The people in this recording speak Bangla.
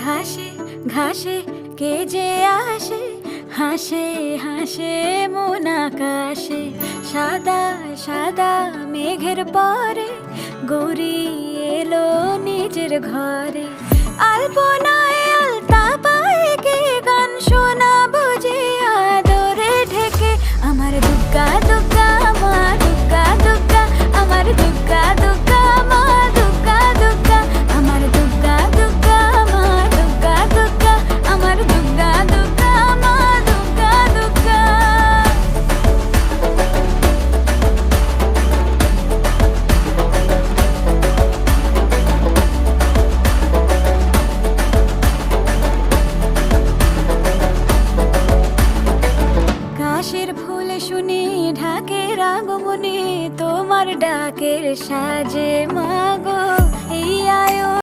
ঘাসে ঘাসে কে যে আসে, হাসে হাসে মন আকাশে। সাদা সাদা মেঘের পরে গৌরী এলো নিজের ঘরে। আলপনায় আলতা পায়ে কে গান শোনাবো যে আদরে ঢেকে। আমার দুগ্গা দুগ্গা মা দুগ্গা দুগ্গা, আমার দুগ্গা দুগ্গা মা দুগ্গা দুগ্গা, আমার দুগ্গা দুগ্গা মা দুগ্গা দুগ্গা, আমার দুগ্গা দুগ্গা মা দুগ্গা দুগ্গা। কাশের ফুল শুনি ঢাকের আগমনে, তোমার ডাকের সাজে